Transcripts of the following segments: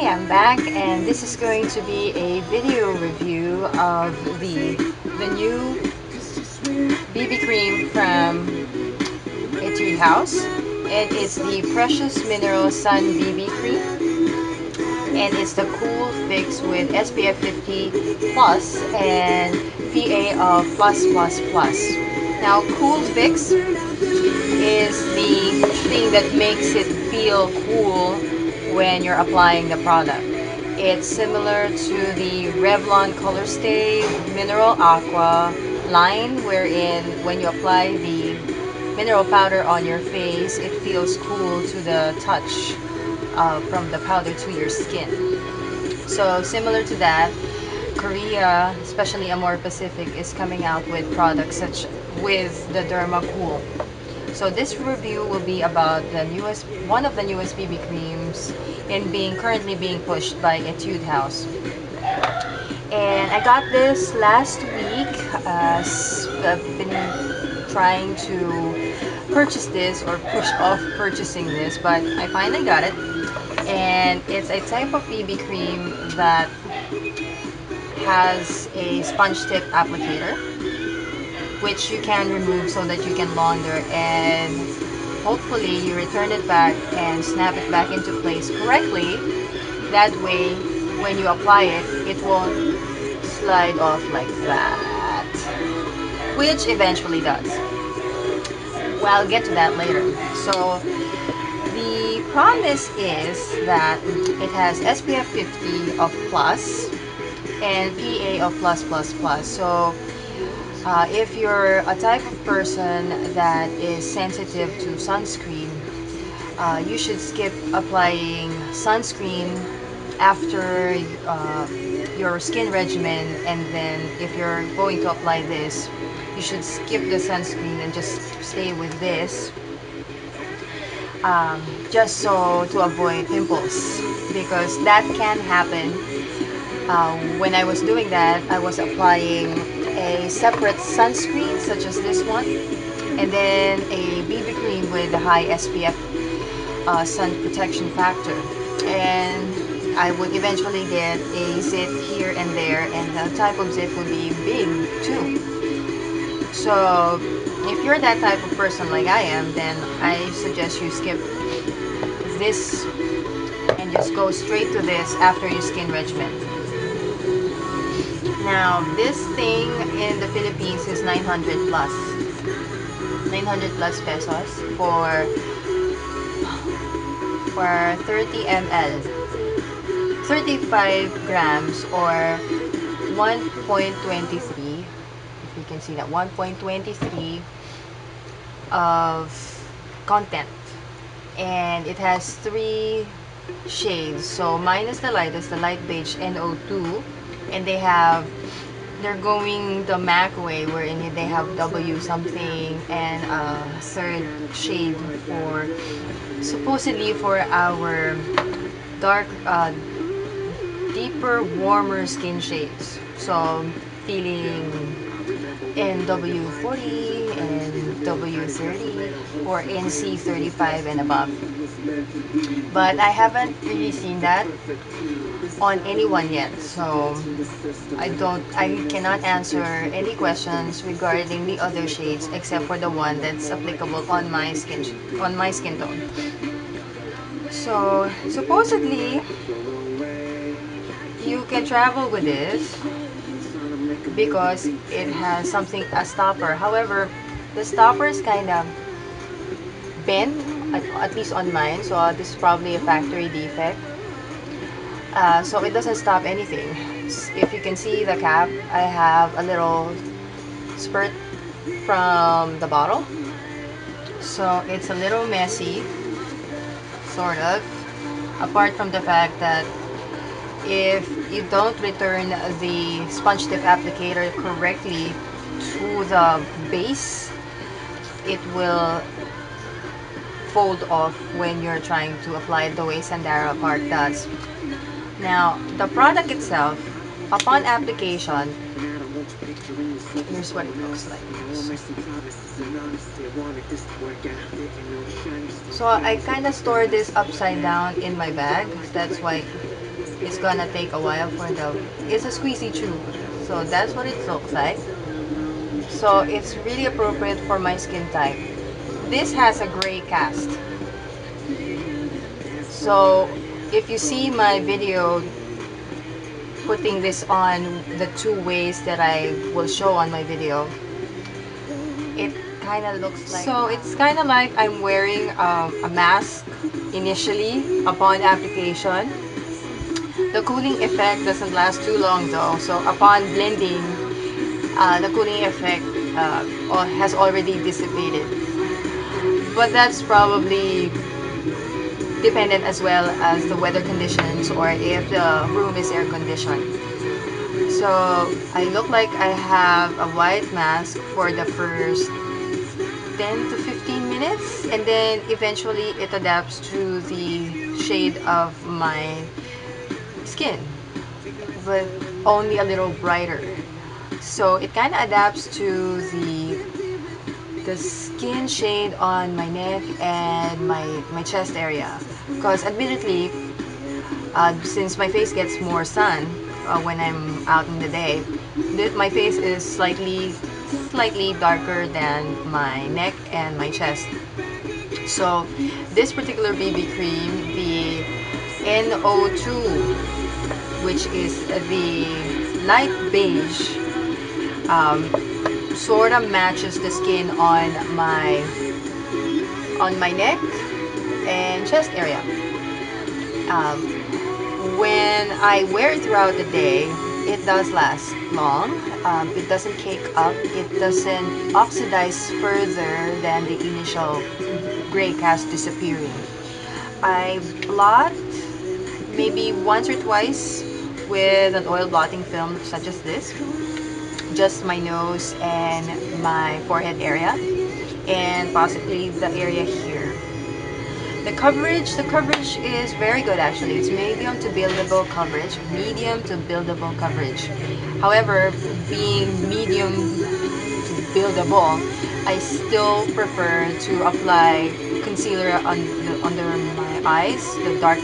I'm back, and this is going to be a video review of the new BB cream from Etude House. And it's the Precious Mineral Sun BB cream, and it's the Cool Fix with SPF 50 plus and PA of plus plus plus. Now, Cool Fix is the thing that makes it feel cool when you're applying the product. It's similar to the Revlon Color Stay Mineral Aqua line, wherein when you apply the mineral powder on your face, it feels cool to the touch from the powder to your skin. So similar to that, Korea, especially Amore Pacific, is coming out with products such with the Derma Cool. So this review will be about the newest, one of the newest BB creams and currently being pushed by Etude House. And I got this last week. I've been trying to purchase this or push off purchasing this, but I finally got it. And it's a type of BB cream that has a sponge tip applicator, which you can remove so that you can launder, and hopefully you return it back and snap it back into place correctly. That way, when you apply it, it won't slide off like that, which eventually does. Well, I'll get to that later. So the promise is that it has SPF 50 of plus and PA of plus plus plus. So if you're a type of person that is sensitive to sunscreen, you should skip applying sunscreen after your skin regimen, and then if you're going to apply this, you should skip the sunscreen and just stay with this, just so to avoid pimples, because that can happen. When I was doing that, I was applying a separate sunscreen such as this one, and then a BB cream with a high SPF sun protection factor, and I would eventually get a zit here and there, and the type of zit would be big too. So if you're that type of person like I am, then I suggest you skip this and just go straight to this after your skin regimen. Now, this thing in the Philippines is 900 plus pesos for 30 ml, 35 grams, or 1.23, if you can see that, 1.23 of content, and it has 3 shades. So mine is the lightest, the light beige NO2, and they're going the MAC way, wherein they have W something and a third shade for supposedly for our dark, deeper, warmer skin shades. So feeling NW40 and W30 or NC35 and above. But I haven't really seen that on anyone yet, so I cannot answer any questions regarding the other shades except for the one that's applicable on my skin tone. So supposedly you can travel with this because it has a stopper. However, the stopper is kind of bent, at least on mine, so this is probably a factory defect. So it doesn't stop anything. If you can see the cap, I have a little spurt from the bottle, so it's a little messy, sort of, apart from the fact that if you don't return the sponge tip applicator correctly to the base, it will fold off when you're trying to apply it the way Sandara part does. Now, the product itself, upon application, here's what it looks like. So I kind of store this upside down in my bag. That's why it's gonna take a while for it's a squeezy tube. So that's what it looks like. So it's really appropriate for my skin type. This has a gray cast. So if you see my video putting this on the two ways that I will show on my video, it kind of looks like, so it's kind of like I'm wearing a mask initially upon application. The cooling effect doesn't last too long though, so upon blending, the cooling effect has already dissipated. But that's probably dependent as well as the weather conditions or if the room is air conditioned. So I look like I have a white mask for the first 10 to 15 minutes, and then eventually it adapts to the shade of my skin, but only a little brighter. So it kind of adapts to the skin shade on my neck and my chest area, because admittedly, since my face gets more sun when I'm out in the day, my face is slightly darker than my neck and my chest. So this particular BB cream, the NO2, which is the light beige, sort of matches the skin on my neck and chest area. Um, when I wear it throughout the day, it does last long. It doesn't cake up. It doesn't oxidize further than the initial gray cast disappearing. I blot maybe once or twice with an oil blotting film such as this, just my nose and my forehead area, and possibly the area here. The coverage is very good actually. It's medium to buildable coverage. However, being medium to buildable, I still prefer to apply concealer under my eyes, the dark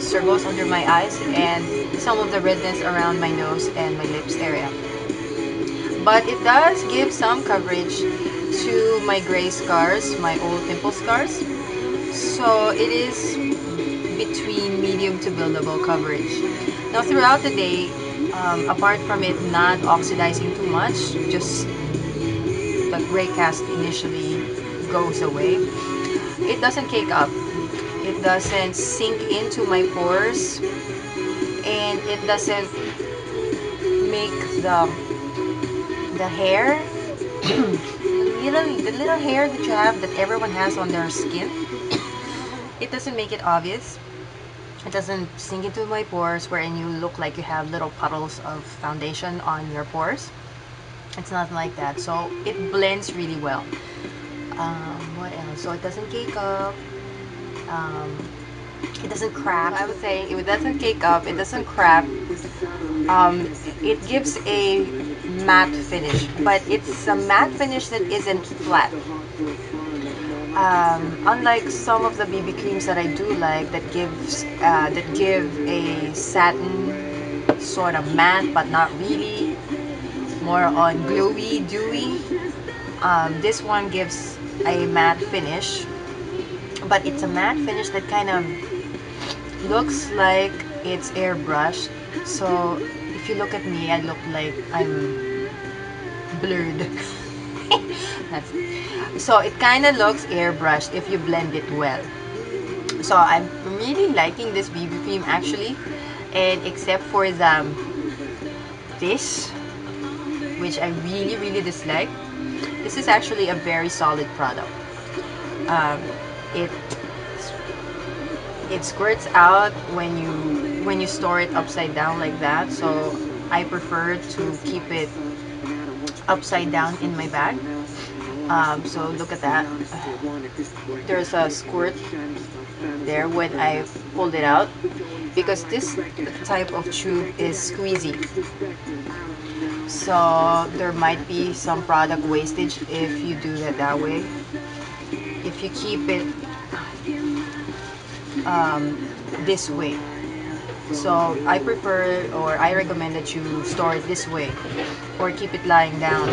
circles under my eyes, and some of the redness around my nose and my lips area. But it does give some coverage to my gray scars, my old pimple scars. So it is between medium to buildable coverage. Now throughout the day, apart from it not oxidizing too much, just the gray cast initially goes away, it doesn't cake up. It doesn't sink into my pores, and it doesn't make the hair the little hair that you have, that everyone has on their skin, it doesn't make it obvious. It doesn't sink into my pores wherein you look like you have little puddles of foundation on your pores. It's not like that. So it blends really well. What else? So it doesn't cake up. Um, it doesn't crack. I would say if it doesn't cake up, it doesn't crack. It gives a matte finish, but it's a matte finish that isn't flat. Unlike some of the BB creams that I do like, that give a satin sort of matte, but not really, more on glowy, dewy. This one gives a matte finish, but it's a matte finish that kind of looks like it's airbrushed. So if you look at me, I look like I'm blurred. That's, so it kind of looks airbrushed if you blend it well. So I'm really liking this BB cream actually, and except for this, which I really dislike, this is actually a very solid product. Um, it it squirts out when you store it upside down like that, so I prefer to keep it upside down in my bag. So look at that. There's a squirt there when I pulled it out, because this type of tube is squeezy. So there might be some product wastage if you do that way. If you keep it this way. So I prefer, or I recommend that you store it this way or keep it lying down.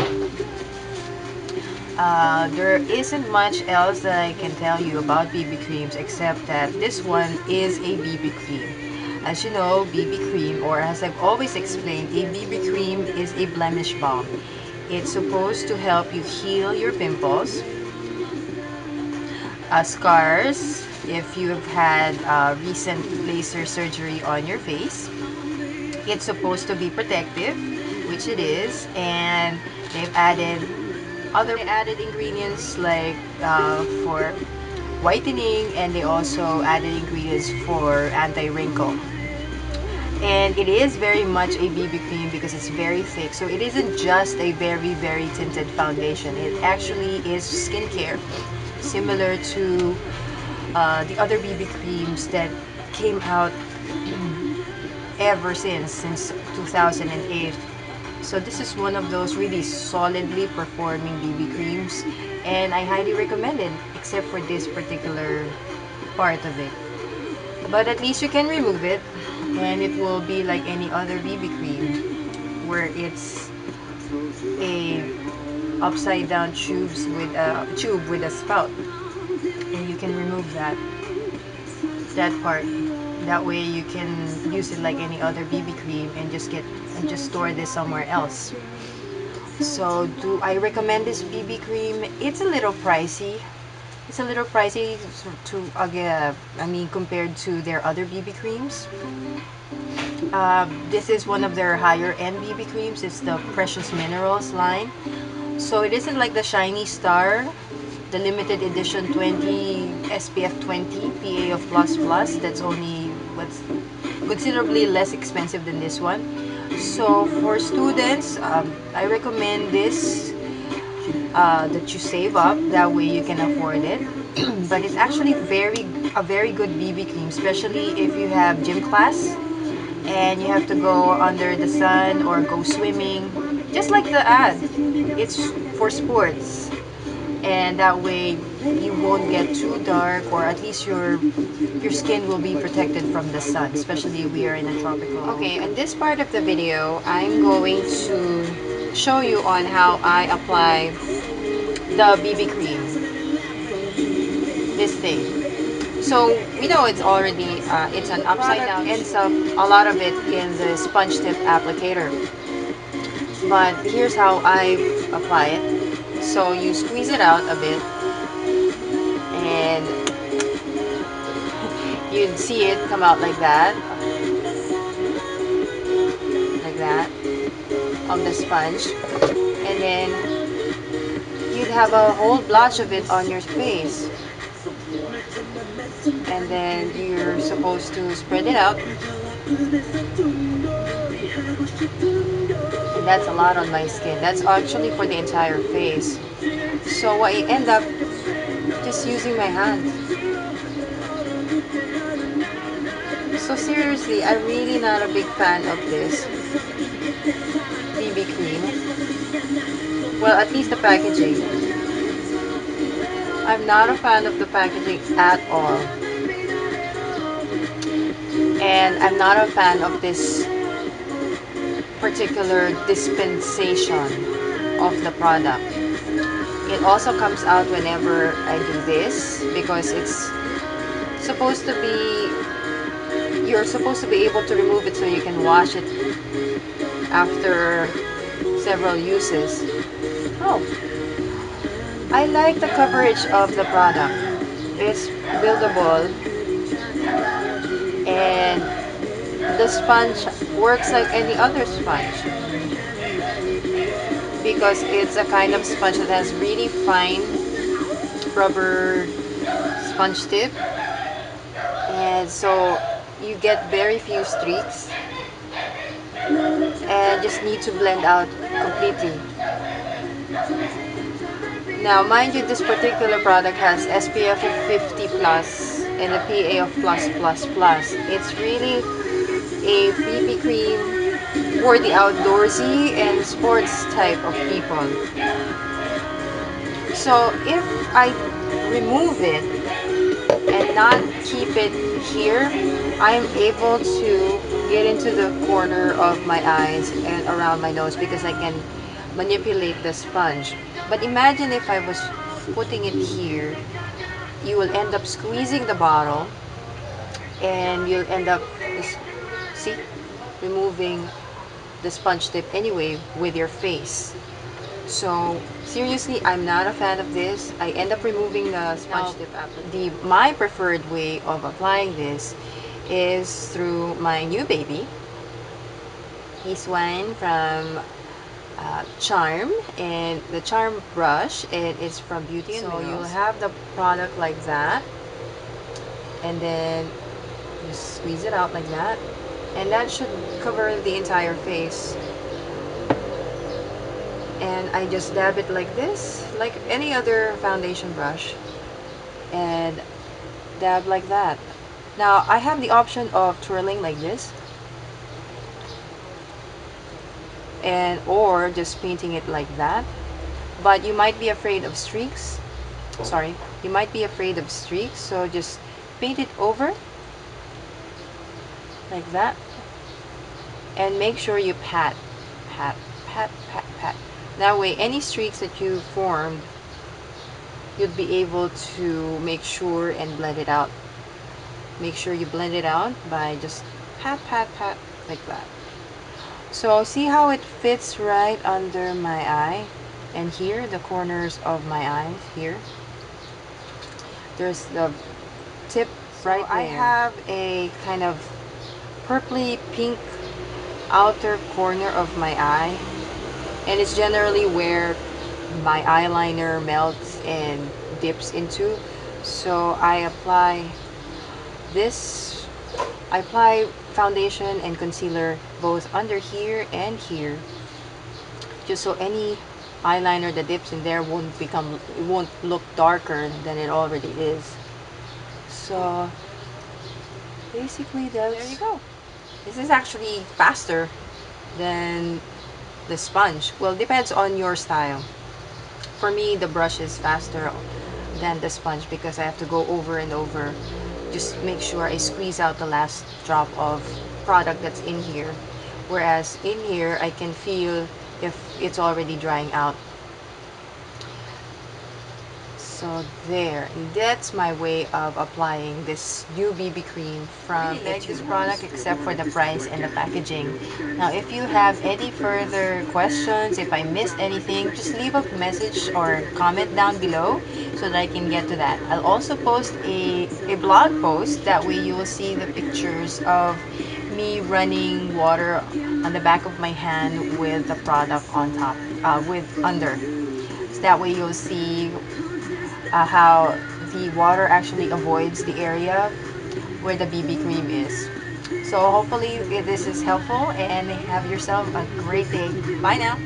There isn't much else that I can tell you about BB creams except that this one is a BB cream. As you know, BB cream, or as I've always explained, a BB cream is a blemish balm. It's supposed to help you heal your pimples, scars, if you have had recent laser surgery on your face. It's supposed to be protective, which it is, and they've added other added ingredients like for whitening, and they also added ingredients for anti-wrinkle. And it is very much a BB cream because it's very thick, so it isn't just a very tinted foundation. It actually is skincare, similar to the other BB creams that came out ever since 2008. So this is one of those really solidly performing BB creams, and I highly recommend it, except for this particular part of it. But at least you can remove it, and it will be like any other BB cream, where it's a upside down tube with a spout, and you can remove that part. That way you can use it like any other BB cream and just store this somewhere else. So do I recommend this BB cream? It's a little pricey. It's a little pricey to I mean, compared to their other BB creams. This is one of their higher end BB creams. It's the Precious Minerals line. So it isn't like the Shiny Star, the limited edition 20 SPF 20 PA of plus plus. That's only what's considerably less expensive than this one. So for students, I recommend this, that you save up. That way you can afford it. But it's actually a very good BB cream, especially if you have gym class and you have to go under the sun or go swimming, just like the ad. It's for sports, and that way you won't get too dark, or at least your skin will be protected from the sun, especially if we are in a tropical. Okay, in this part of the video, I'm going to show you on how I apply the BB cream, this thing. So we know it's already it's an upside down, ends up a lot of it in the sponge tip applicator, but here's how I apply it. So you squeeze it out a bit, and you'd see it come out like that of the sponge, and then you'd have a whole blotch of it on your face, and then you're supposed to spread it out. And that's a lot on my skin. That's actually for the entire face. So I end up just using my hand. So seriously, I'm really not a big fan of this BB cream. Well, at least the packaging. I'm not a fan of the packaging at all. And I'm not a fan of this particular dispensation of the product. It also comes out whenever I do this, because it's supposed to be, you're supposed to be able to remove it so you can wash it after several uses. Oh, I like the coverage of the product. It's buildable, and the sponge works like any other sponge, because it's a kind of sponge that has really fine rubber sponge tip, and so you get very few streaks and just need to blend out completely. Now mind you, this particular product has SPF of 50 plus and a PA of plus plus plus. It's really a BB cream for the outdoorsy and sports type of people. So if I remove it and not keep it here, I'm able to get into the corner of my eyes and around my nose because I can manipulate the sponge. But imagine if I was putting it here, you will end up squeezing the bottle and you'll end up, see, removing the sponge tip anyway with your face. So seriously, I'm not a fan of this. I end up removing the sponge tip after. My preferred way of applying this is through my new baby. This one from Charm, and the Charm brush, it is from Beauty and Minerals. So you'll have the product like that, and then just squeeze it out like that, and that should cover the entire face. And I just dab it like this, like any other foundation brush, and dab like that. Now I have the option of twirling like this, and or just painting it like that, but you might be afraid of streaks. Sorry, you might be afraid of streaks, so just paint it over like that, and make sure you pat, pat, pat, pat, pat. That way any streaks that you formed, you'd be able to make sure and blend it out. Make sure you blend it out by just pat, pat, pat, like that. So see how it fits right under my eye, and here the corners of my eyes here, there's the tip right there. I have a kind of purpley pink outer corner of my eye, and it's generally where my eyeliner melts and dips into. So I apply this, I apply foundation and concealer both under here and here, just so any eyeliner that dips in there it won't look darker than it already is. So basically there you go. This is actually faster than the sponge. Well, depends on your style. For me, the brush is faster than the sponge because I have to go over and over, just make sure I squeeze out the last drop of product that's in here. Whereas in here, I can feel if it's already drying out. So there, and that's my way of applying this new BB cream from Etude. I like this product except for the price and the packaging. Now if you have any further questions, if I missed anything, just leave a message or comment down below so that I can get to that. I'll also post a blog post, that way you will see the pictures of me running water on the back of my hand with the product on top, with under. So that way you'll see how the water actually avoids the area where the BB cream is. So hopefully this is helpful, and have yourself a great day. Bye now.